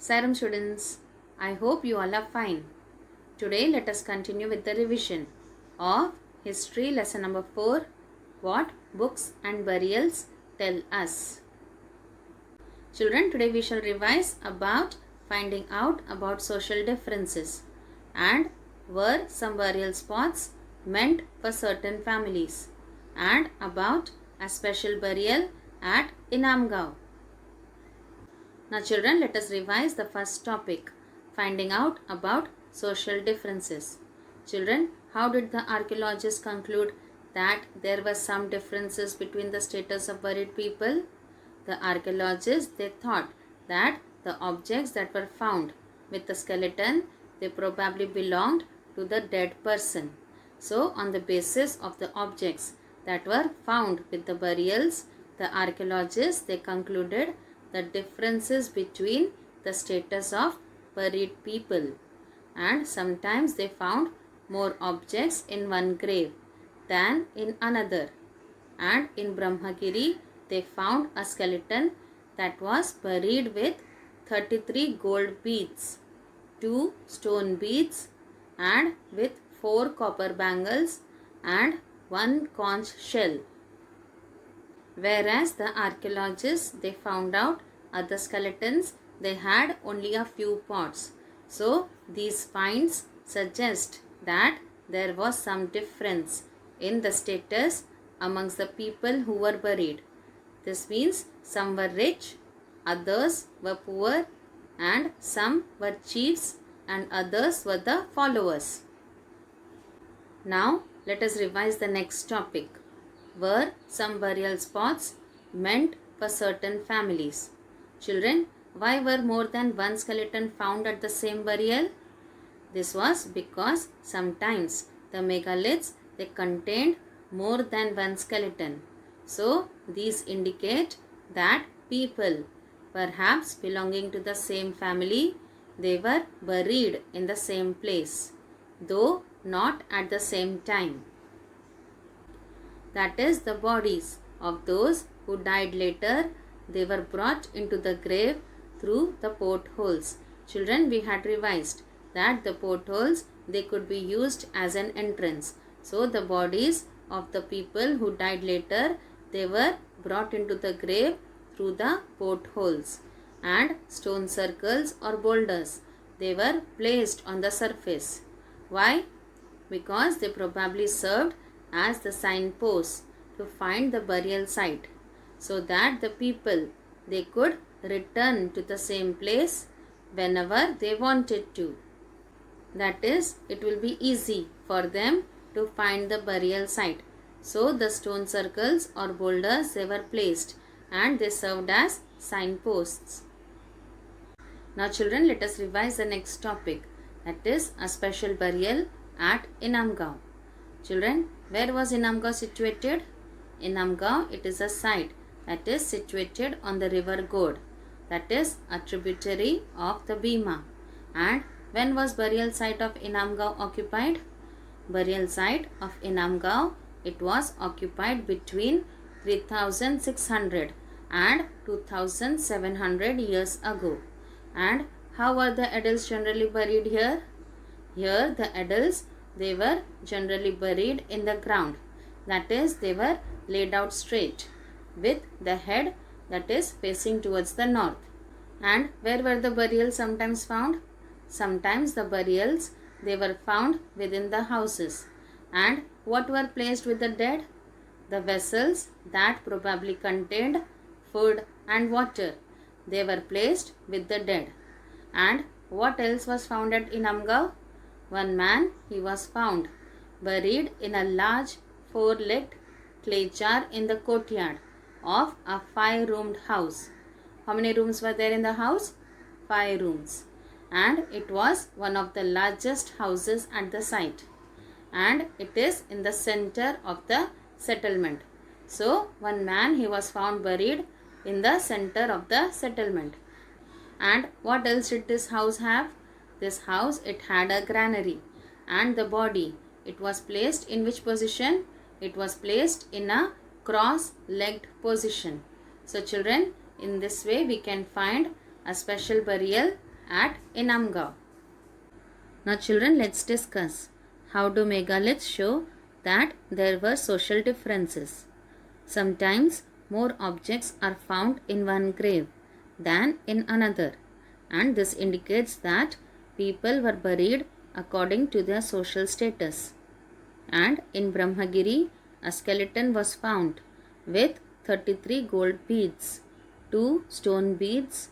Saram students, I hope you all are fine. Today let us continue with the revision of history lesson number 4, what books and burials tell us. Children, today we shall revise about finding out about social differences and were some burial spots meant for certain families and about a special burial at Inamgaon. Now children, let us revise the first topic, finding out about social differences. Children, how did the archaeologists conclude that there were some differences between the status of buried people? The archaeologists, they thought that the objects that were found with the skeleton, they probably belonged to the dead person. So on the basis of the objects that were found with the burials, the archaeologists, they concluded the differences between the status of buried people, and sometimes they found more objects in one grave than in another. And in Brahmagiri they found a skeleton that was buried with 33 gold beads, 2 stone beads, and with 4 copper bangles and 1 conch shell. Whereas the archaeologists, they found out other skeletons, they had only a few pots. So these finds suggest that there was some difference in the status amongst the people who were buried. This means some were rich, others were poor, and some were chiefs and others were the followers. Now let us revise the next topic. Were some burial spots meant for certain families? Children, why were more than one skeleton found at the same burial? This was because sometimes the megaliths, they contained more than one skeleton. So these indicate that people, perhaps belonging to the same family, they were buried in the same place, though not at the same time. That is, the bodies of those who died later, they were brought into the grave through the portholes. Children, we had revised that the portholes, they could be used as an entrance. So the bodies of the people who died later, they were brought into the grave through the portholes. And stone circles or boulders, they were placed on the surface. Why? Because they probably served as the signposts to find the burial site, so that the people, they could return to the same place whenever they wanted to. That is, it will be easy for them to find the burial site. So the stone circles or boulders, they were placed and they served as signposts. Now children, let us revise the next topic, that is a special burial at Inamgaon. Children, where was Inamgaon situated? Inamgaon, it is a site that is situated on the river God, that is a tributary of the Bhima. And when was burial site of Inamgaon occupied? Burial site of Inamgaon, it was occupied between 3600 and 2700 years ago. And how were the adults generally buried here? Here the adults, they were generally buried in the ground. That is, they were laid out straight with the head that is facing towards the north. And where were the burials sometimes found? Sometimes the burials, they were found within the houses. And what were placed with the dead? The vessels that probably contained food and water, they were placed with the dead. And what else was found at Inamgaon? One man, he was found buried in a large 4-legged clay jar in the courtyard of a 5-roomed house. How many rooms were there in the house? 5 rooms. And it was one of the largest houses at the site. And it is in the center of the settlement. So one man, he was found buried in the center of the settlement. And what else did this house have? This house, it had a granary, and the body, it was placed in which position? It was placed in a cross-legged position. So children, in this way we can find a special burial at Inamgaon. Now children, let's discuss how do megaliths show that there were social differences. Sometimes more objects are found in one grave than in another, and this indicates that people were buried according to their social status. And in Brahmagiri, a skeleton was found with 33 gold beads, 2 stone beads,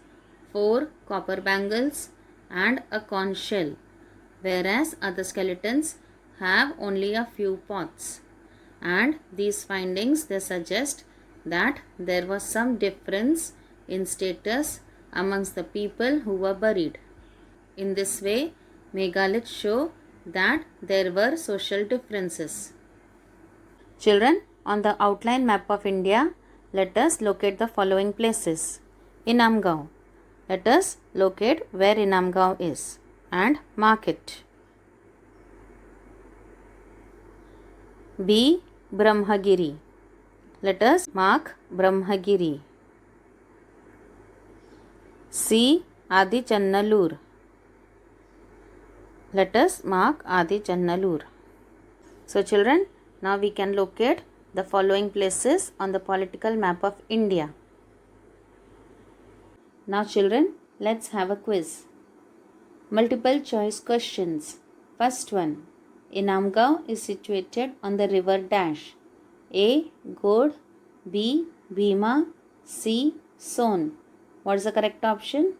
4 copper bangles, and a conch shell, whereas other skeletons have only a few pots. And these findings, they suggest that there was some difference in status amongst the people who were buried. In this way, megaliths show that there were social differences. Children, on the outline map of India, let us locate the following places. Inamgaon. Let us locate where Inamgaon is and mark it. B. Brahmagiri. Let us mark Brahmagiri. C. Adi Channalur. Let us mark Adi Channalur. So children, now we can locate the following places on the political map of India. Now children, let's have a quiz. Multiple choice questions. First one. Inamgaon is situated on the river dash. A. God, B. Bhima, C. Son. What is the correct option?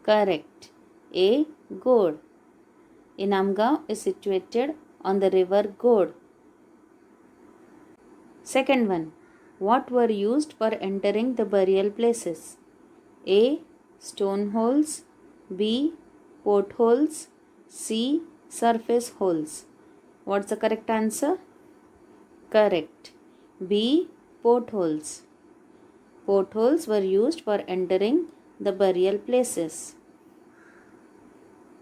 Correct. A. God. Inamgaon is situated on the river God. Second one. What were used for entering the burial places? A. Stone holes, B. Portholes, C. Surface holes. What's the correct answer? Correct. B. Portholes. Portholes were used for entering the burial places.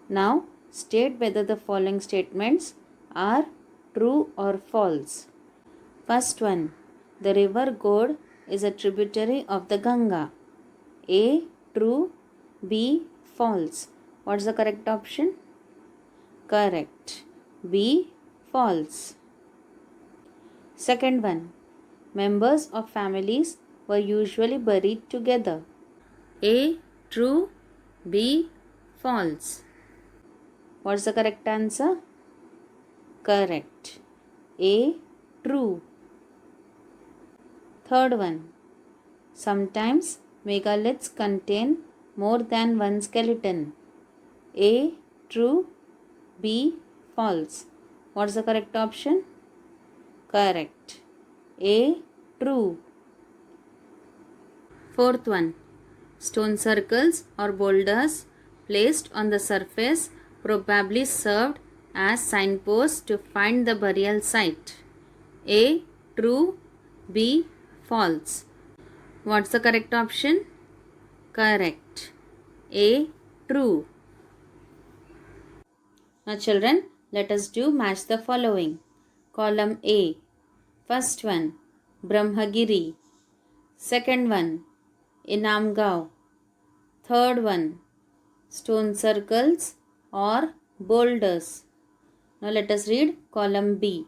Now, state whether the following statements are true or false. First one. The river God is a tributary of the Ganga. A. True. B. False. What's the correct option? Correct. B. False. Second one. Members of families were usually buried together. A. True. B. False. What's the correct answer? Correct. A. True. Third one. Sometimes megaliths contain more than one skeleton. A. True. B. False. What's the correct option? Correct. A. True. Fourth one. Stone circles or boulders placed on the surface probably served as signposts to find the burial site. A. True. B. False. What's the correct option? Correct. A. True. Now children, let us do match the following. Column A. First one, Brahmagiri. Second one, Inamgaon. Third one, stone circles or boulders. Now let us read column B.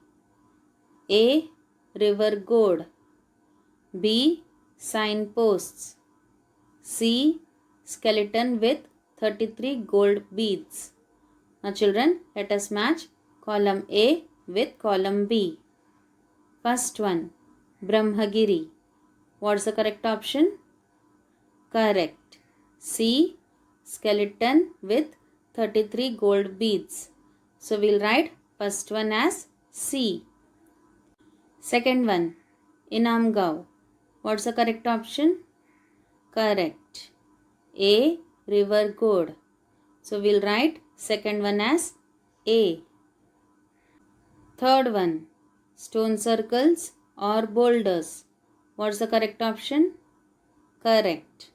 A. River God. B. Signposts. C. Skeleton with 33 gold beads. Now children, let us match column A with column B. First one, Brahmagiri. What's the correct option? Correct. C. Skeleton with 33 gold beads. So we'll write first one as C. Second one, Inamgaon. What's the correct option? Correct. A. River God. So we'll write second one as A. Third one, stone circles or boulders. What's the correct option? Correct.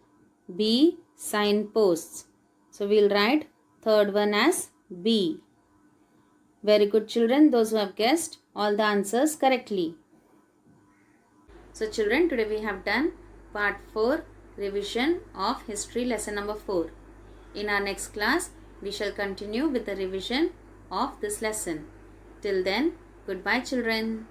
B. Signposts. So we'll write third one as B. Very good children, those who have guessed all the answers correctly. So children, today we have done part 4 revision of history lesson number 4. In our next class, we shall continue with the revision of this lesson. Till then, goodbye children.